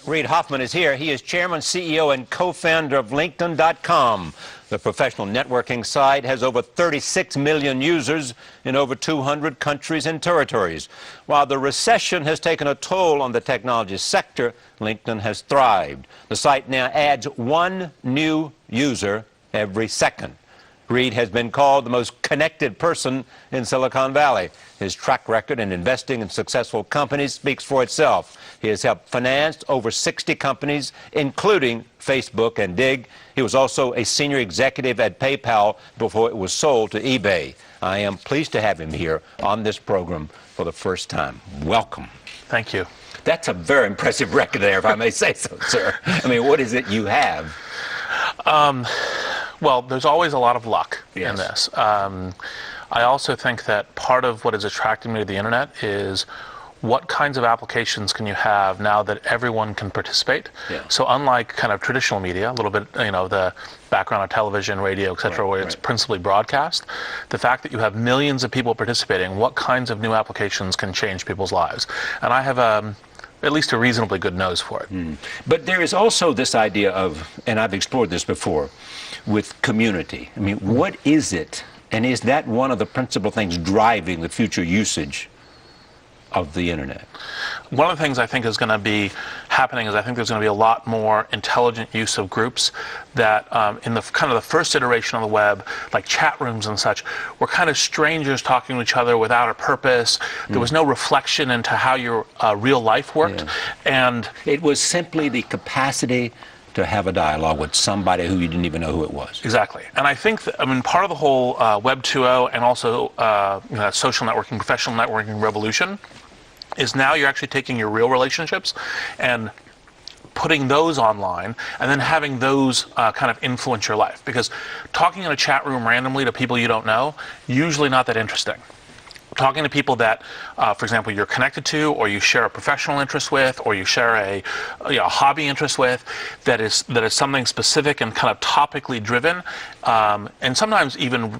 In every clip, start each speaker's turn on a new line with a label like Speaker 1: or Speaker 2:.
Speaker 1: Reid Hoffman is here. He is chairman, CEO, and co-founder of LinkedIn.com. The professional networking site has over 36 million users in over 200 countries and territories. While the recession has taken a toll on the technology sector, LinkedIn has thrived. The site now adds one new user every second. Reid has been called the most connected person in Silicon Valley. His track record in investing in successful companies speaks for itself. He has helped finance over 60 companies, including Facebook and Dig. He was also a senior executive at PayPal before it was sold to eBay. I am pleased to have him here on this program for the first time. Welcome.
Speaker 2: Thank you.
Speaker 1: That's a very impressive record there, if I may say so, sir. I mean, what is it you have?
Speaker 2: Well, there's always a lot of luck
Speaker 1: Yes.
Speaker 2: in this. I also think that part of what is attracting me to the internet is what kinds of applications can you have now that everyone can participate?
Speaker 1: Yeah.
Speaker 2: So unlike kind of traditional media, a little bit, the background of television, radio, et cetera, where it's principally broadcast, the fact that you have millions of people participating, what kinds of new applications can change people's lives? And I have at least a reasonably good nose for it.
Speaker 1: But there is also this idea of, and I've explored this before, with community. I mean, what is it? And is that one of the principal things driving the future usage of the internet?
Speaker 2: One of the things I think is going to be happening is I think there's going to be a lot more intelligent use of groups that in the kind of the first iteration of the web, like chat rooms and such, were kind of strangers talking to each other without a purpose. There was no reflection into how your real life worked. And
Speaker 1: it was simply the capacity to have a dialogue with somebody who you didn't even know who it was.
Speaker 2: Exactly. And I think that, part of the whole Web 2.0 and also social networking, professional networking revolution is now you're actually taking your real relationships and putting those online and then having those kind of influence your life. Because talking in a chat room randomly to people you don't know, usually not that interesting. Talking to people that, for example, you're connected to, or you share a professional interest with, or you share a hobby interest with, that is something specific and kind of topically driven, and sometimes even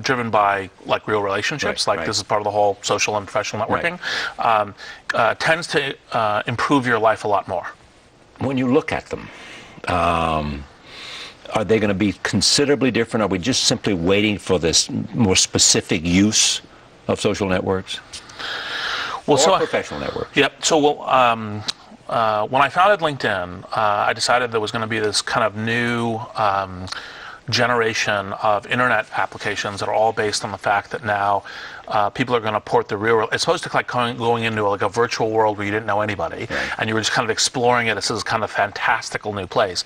Speaker 2: driven by like real relationships. This is part of the whole social and professional networking. Tends to improve your life a lot more.
Speaker 1: When you look at them, are they going to be considerably different? Are we just simply waiting for this more specific use of social networks?
Speaker 2: Well,
Speaker 1: or professional networks?
Speaker 2: Yep. So when I founded LinkedIn, I decided there was going to be this kind of new generation of internet applications that are all based on the fact that now people are going to port the real world. It's supposed to like going into like a virtual world where you didn't know anybody, and you were just kind of exploring it as this kind of fantastical new place.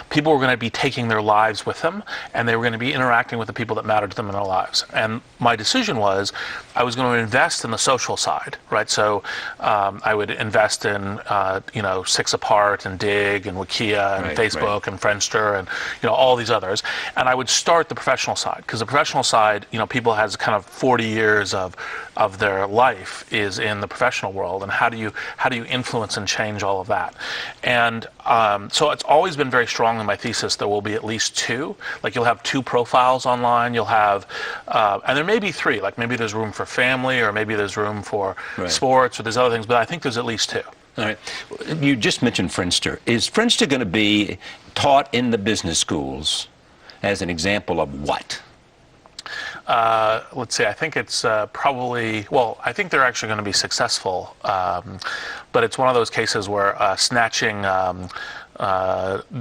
Speaker 2: People were going to be taking their lives with them, and they were going to be interacting with the people that mattered to them in their lives. And my decision was I was going to invest in the social side, right? So I would invest in Six Apart and Dig and Wikia and Facebook and Friendster and all these others. And I would start the professional side, because the professional side, people has kind of 40 years of their life is in the professional world, and how do you influence and change all of that? And so it's always been very strong in my thesis there will be at least two. Like you'll have two profiles online, you'll have, and there may be three, like maybe there's room for family, or maybe there's room for sports, or there's other things, but I think there's at least two.
Speaker 1: All right. You just mentioned Friendster. Is Friendster going to be taught in the business schools as an example of what?
Speaker 2: Let's see, I think it's probably, well, I think they're actually going to be successful, but it's one of those cases where snatching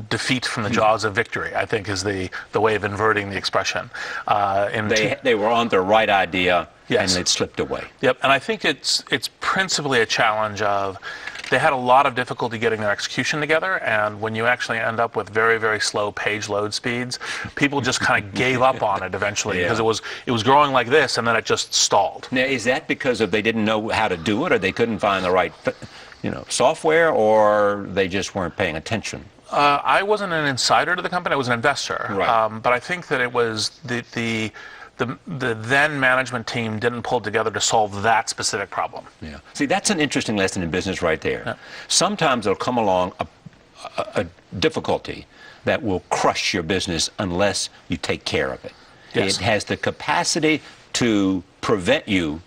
Speaker 2: defeat from the jaws of victory, I think, is the way of inverting the expression.
Speaker 1: They were on the right idea, and it slipped away.
Speaker 2: Yep, and I think it's principally a challenge of they had a lot of difficulty getting their execution together, and when you actually end up with very, very slow page load speeds, people just kind of gave up on it eventually, because it was growing like this, and then it just stalled.
Speaker 1: Now, is that because they didn't know how to do it, or they couldn't find the right software, or they just weren't paying attention?
Speaker 2: I wasn't an insider to the company, I was an investor. But I think that it was the then management team didn't pull together to solve that specific problem.
Speaker 1: Yeah. See, that's an interesting lesson in business right there. Yeah. Sometimes there'll come along a difficulty that will crush your business unless you take care of it. Yes. It has the capacity to prevent you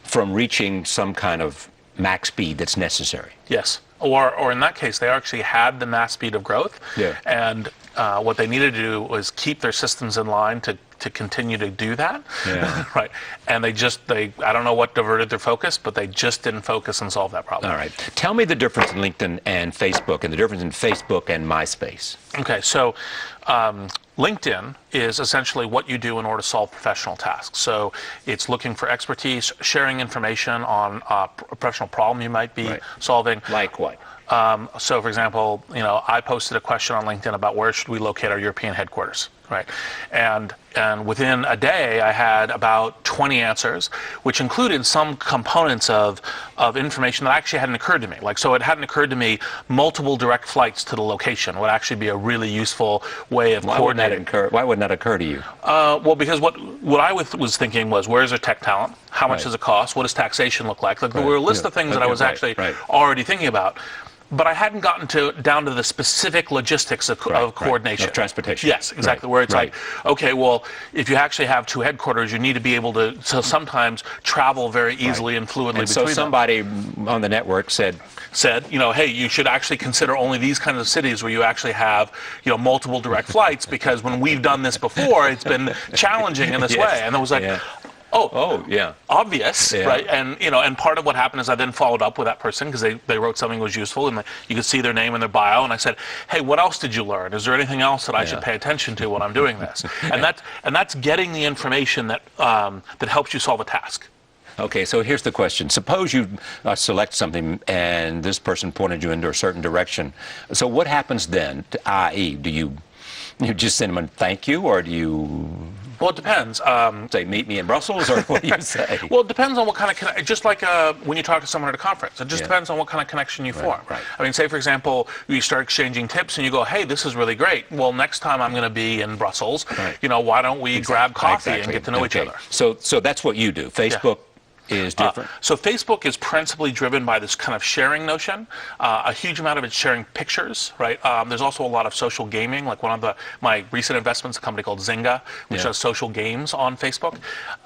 Speaker 1: from reaching some kind of max speed that's necessary.
Speaker 2: Yes. or in that case, they actually had the mass speed of growth, and what they needed to do was keep their systems in line to continue to do that, right? And I don't know what diverted their focus, but they just didn't focus and solve that problem.
Speaker 1: All right. Tell me the difference in LinkedIn and Facebook, and the difference in Facebook and MySpace.
Speaker 2: Okay, so LinkedIn is essentially what you do in order to solve professional tasks. So it's looking for expertise, sharing information on a professional problem you might be solving.
Speaker 1: Like what?
Speaker 2: So, for example, I posted a question on LinkedIn about where should we locate our European headquarters, right? And within a day, I had about 20 answers, which included some components of information that actually hadn't occurred to me. Like, so it hadn't occurred to me multiple direct flights to the location would actually be a really useful way of coordinating.
Speaker 1: Why wouldn't that occur to you?
Speaker 2: Well, because what I was thinking was, where's their tech talent? How much does it cost? What does taxation look like? Like, there were a list of things that I was actually already thinking about. But I hadn't gotten down to the specific logistics of coordination.
Speaker 1: Of transportation.
Speaker 2: Yes, exactly. Where it's like, okay, well, if you actually have two headquarters, you need to be able to sometimes travel very easily and fluidly between them.
Speaker 1: So somebody on the network said,
Speaker 2: hey, you should actually consider only these kinds of cities where you actually have, multiple direct flights, because when we've done this before, it's been challenging in this way. And I was like, obvious, right? And and part of what happened is I then followed up with that person because they wrote something that was useful, and you could see their name in their bio, and I said, hey, what else did you learn? Is there anything else that I should pay attention to when I'm doing this? And that's getting the information that helps you solve a task.
Speaker 1: Okay, so here's the question. Suppose you select something and this person pointed you into a certain direction. So what happens then, i.e., do you just send them a thank you, or do you...
Speaker 2: Well, it depends.
Speaker 1: Say, meet me in Brussels, or what do you say?
Speaker 2: Well, it depends on what kind of just like when you talk to someone at a conference. It just depends on what kind of connection you form.
Speaker 1: Right.
Speaker 2: I mean, say, for example, you start exchanging tips and you go, hey, this is really great. Well, next time I'm going to be in Brussels, why don't we grab coffee and get to know each other?
Speaker 1: So that's what you do. Facebook is different.
Speaker 2: So Facebook is principally driven by this kind of sharing notion. A huge amount of it's sharing pictures, right? There's also a lot of social gaming. Like one of my recent investments, a company called Zynga, which does social games on Facebook.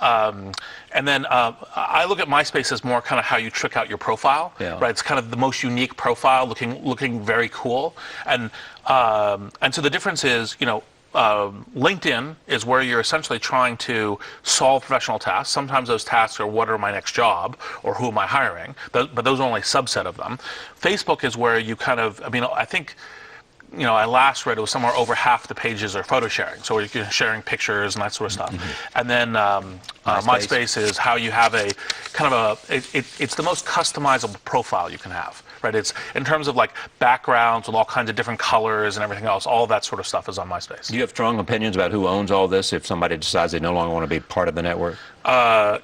Speaker 2: And then I look at MySpace as more kind of how you trick out your profile, right? It's kind of the most unique profile, looking very cool. And so the difference is, LinkedIn is where you're essentially trying to solve professional tasks. Sometimes those tasks are what are my next job or who am I hiring, but those are only a subset of them. Facebook is where you kind of, I think, I last read it was somewhere over half the pages are photo sharing. So you're sharing pictures and that sort of stuff. And then MySpace is how you have a kind of it's the most customizable profile you can have. Right, it's in terms of like backgrounds with all kinds of different colors and everything else. All that sort of stuff is on MySpace.
Speaker 1: Do you have strong opinions about who owns all this if somebody decides they no longer want to be part of the network?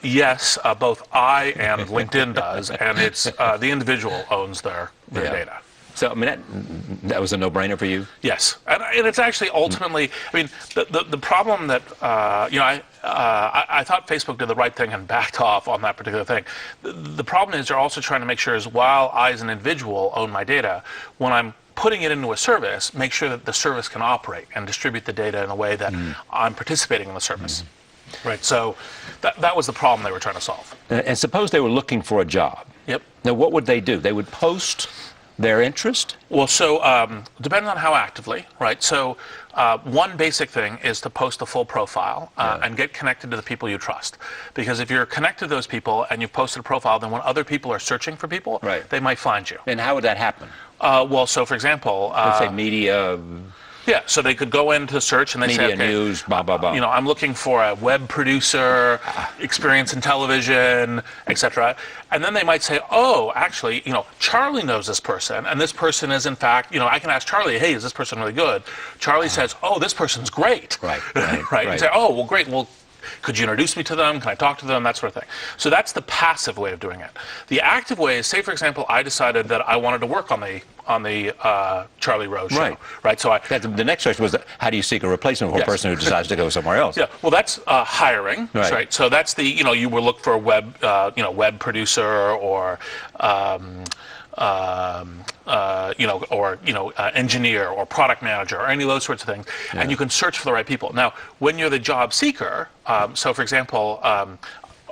Speaker 2: Yes, both I and LinkedIn does, and it's the individual owns their data.
Speaker 1: So, that was a no-brainer for you?
Speaker 2: Yes, and it's actually ultimately, the problem that, I thought Facebook did the right thing and backed off on that particular thing. The problem is they're also trying to make sure is while I as an individual own my data, when I'm putting it into a service, make sure that the service can operate and distribute the data in a way that I'm participating in the service. Right, so that was the problem they were trying to solve.
Speaker 1: And suppose they were looking for a job.
Speaker 2: Yep.
Speaker 1: Now, what would they do? They would post their interest?
Speaker 2: Well, so depending on how actively, right? So one basic thing is to post a full profile and get connected to the people you trust. Because if you're connected to those people and you've posted a profile, then when other people are searching for people, they might find you.
Speaker 1: And how would that happen?
Speaker 2: Well, so for example...
Speaker 1: let's say media...
Speaker 2: Yeah, so they could go into search and they say, okay,
Speaker 1: news, blah, blah, blah.
Speaker 2: I'm looking for a web producer, experience in television, etc. And then they might say, oh, actually, Charlie knows this person, and this person is, in fact, I can ask Charlie, hey, is this person really good? Charlie says, oh, this person's great.
Speaker 1: Right.
Speaker 2: And say, oh, well, great, well, could you introduce me to them? Can I talk to them? That sort of thing. So that's the passive way of doing it. The active way is, say, for example, I decided that I wanted to work on the Charlie Rose show. Right. So
Speaker 1: the next question was, how do you seek a replacement for a person who decides to go somewhere else?
Speaker 2: Yeah. Well, that's hiring. Right. So that's the you will look for a web producer or engineer or product manager or any of those sorts of things, and you can search for the right people. Now, when you're the job seeker, so for example,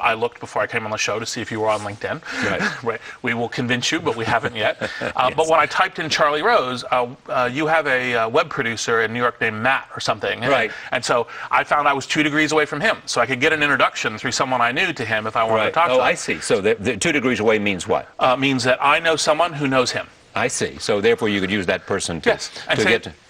Speaker 2: I looked before I came on the show to see if you were on LinkedIn.
Speaker 1: Right.
Speaker 2: Right. We will convince you, but we haven't yet.
Speaker 1: Yes.
Speaker 2: But when I typed in Charlie Rose, you have a web producer in New York named Matt or something.
Speaker 1: Right.
Speaker 2: And so I found I was 2 degrees away from him, so I could get an introduction through someone I knew to him if I wanted to talk to him.
Speaker 1: Oh, I see. So the 2 degrees away means what?
Speaker 2: Means that I know someone who knows him.
Speaker 1: I see. So therefore, you could use that person to,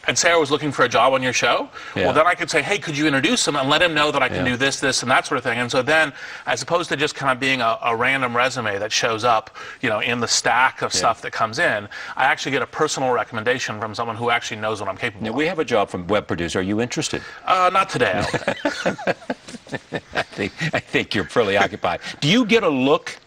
Speaker 2: And say I was looking for a job on your show.
Speaker 1: Yeah.
Speaker 2: Well, then I could say, hey, could you introduce him and let him know that I can do this, this, and that sort of thing. And so then, as opposed to just kind of being a random resume that shows up, in the stack of stuff that comes in, I actually get a personal recommendation from someone who actually knows what I'm capable of.
Speaker 1: Now, we have a job from web producer. Are you interested?
Speaker 2: Not today, I don't think.
Speaker 1: I think you're fairly occupied. Do you get a look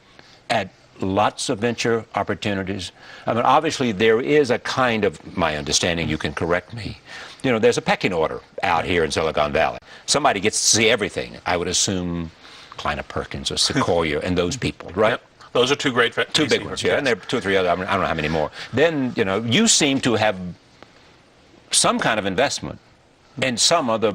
Speaker 1: at lots of venture opportunities? I mean, obviously, there is a kind of, my understanding, you can correct me, there's a pecking order out here in Silicon Valley. Somebody gets to see everything. I would assume Kleiner Perkins or Sequoia and those people, right?
Speaker 2: Yep. Those are 2 great
Speaker 1: Two big ones, yeah. And there are 2 or 3 other, I don't know how many more. Then, you seem to have some kind of investment in some of the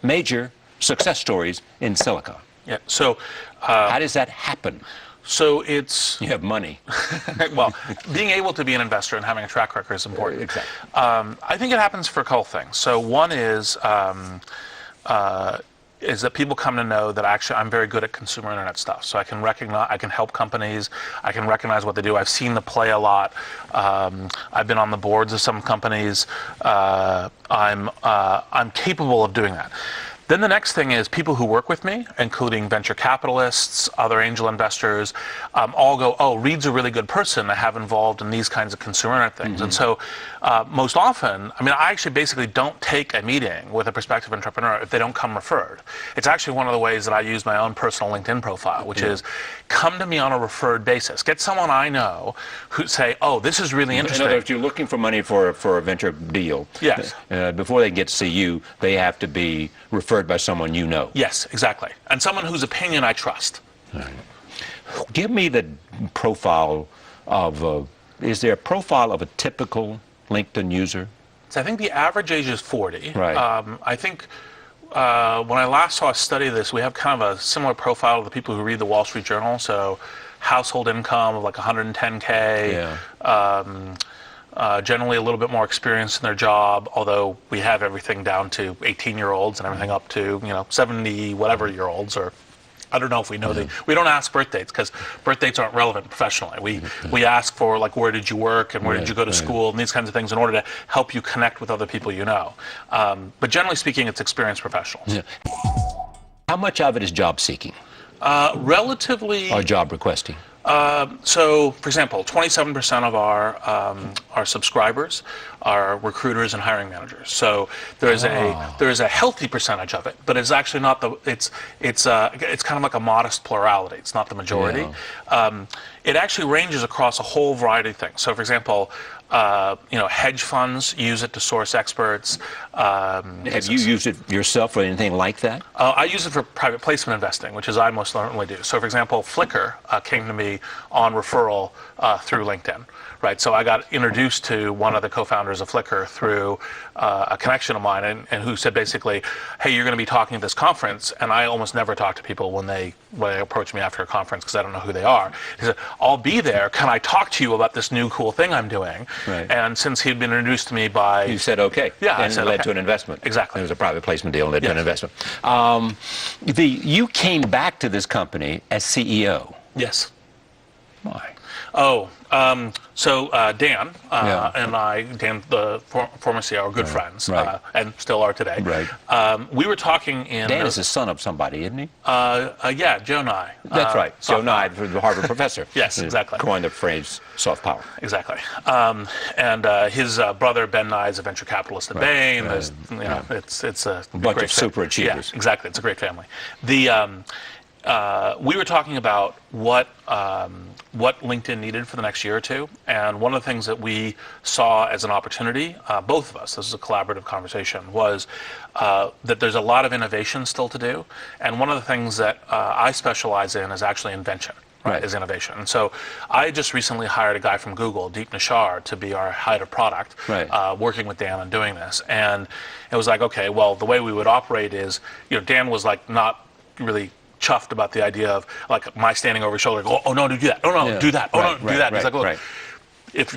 Speaker 1: major success stories in Silicon.
Speaker 2: Yeah. So,
Speaker 1: how does that happen?
Speaker 2: So it's...
Speaker 1: You have money.
Speaker 2: Well, being able to be an investor and having a track record is important.
Speaker 1: Exactly.
Speaker 2: I think it happens for a couple things. So one is that people come to know that actually I'm very good at consumer internet stuff. So I can help companies, I can recognize what they do. I've seen the play a lot. I've been on the boards of some companies. I'm capable of doing that. Then the next thing is people who work with me, including venture capitalists, other angel investors, all go, oh, Reid's a really good person to have involved in these kinds of consumer internet things. And so most often, I actually basically don't take a meeting with a prospective entrepreneur if they don't come referred. It's actually one of the ways that I use my own personal LinkedIn profile, which is come to me on a referred basis. Get someone I know who say, oh, this is really interesting.
Speaker 1: In other words, you're looking for money for a venture deal.
Speaker 2: Yes.
Speaker 1: Before they get to see you, they have to be referred by someone you know.
Speaker 2: Yes, exactly. And someone whose opinion I trust.
Speaker 1: Right. Give me the profile of, is there a profile of a typical LinkedIn user?
Speaker 2: So I think the average age is 40.
Speaker 1: Right.
Speaker 2: I think when I last saw a study of this, we have kind of a similar profile of the people who read the Wall Street Journal. So household income of like 110K.
Speaker 1: Yeah.
Speaker 2: Generally a little bit more experience in their job, although we have everything down to 18-year-olds and everything up to 70-whatever-year-olds, or I don't know if we know we don't ask birth dates because birth dates aren't relevant professionally. We ask for like where did you work and where did you go to school and these kinds of things in order to help you connect with other people you know. But generally speaking, it's experienced professionals.
Speaker 1: Yeah. How much of it is job seeking?
Speaker 2: Relatively.
Speaker 1: Or job requesting?
Speaker 2: So, for example, 27% of our subscribers are recruiters and hiring managers. So there is a healthy percentage of it, but it's actually not it's kind of like a modest plurality. It's not the majority. Yeah. It actually ranges across a whole variety of things. So, for example, hedge funds use it to source experts.
Speaker 1: Have you used it yourself or anything like that?
Speaker 2: I use it for private placement investing, which is I most normally do. So, for example, Flickr came to me on referral through LinkedIn. Right, so I got introduced to one of the co-founders of Flickr through a connection of mine, and who said basically, "Hey, you're going to be talking at this conference," and I almost never talk to people when they approach me after a conference because I don't know who they are. He said, "I'll be there. Can I talk to you about this new cool thing I'm doing?"
Speaker 1: Right.
Speaker 2: And since he'd been introduced to me by,
Speaker 1: you said okay.
Speaker 2: Yeah,
Speaker 1: and it led to an investment.
Speaker 2: Exactly.
Speaker 1: It was a private placement deal and led to an investment. You came back to this company as CEO.
Speaker 2: Yes.
Speaker 1: Why?
Speaker 2: Oh, so Dan and I, Dan, the former CEO, are good friends, and still are today.
Speaker 1: Right.
Speaker 2: We were talking in...
Speaker 1: Dan is the son of somebody, isn't he?
Speaker 2: Yeah, Joe Nye.
Speaker 1: That's right. Joe Nye, the Harvard professor.
Speaker 2: Yes, exactly.
Speaker 1: Coined the phrase soft power.
Speaker 2: Exactly. And his brother, Ben Nye, is a venture capitalist at Bain. There's, it's a
Speaker 1: bunch of super achievers.
Speaker 2: Yeah, exactly. It's a great family. We were talking about what LinkedIn needed for the next year or two, and one of the things that we saw as an opportunity, both of us, this is a collaborative conversation, was that there's a lot of innovation still to do, and one of the things that I specialize in is actually invention. Right, is innovation. And so I just recently hired a guy from Google, Deep Nishar, to be our head of product, working with Dan on doing this. And it was like, okay, well, the way we would operate is, Dan was like not really chuffed about the idea of like my standing over his shoulder, go, oh no, do that, oh no, do that, oh no, do that. He's like, look, if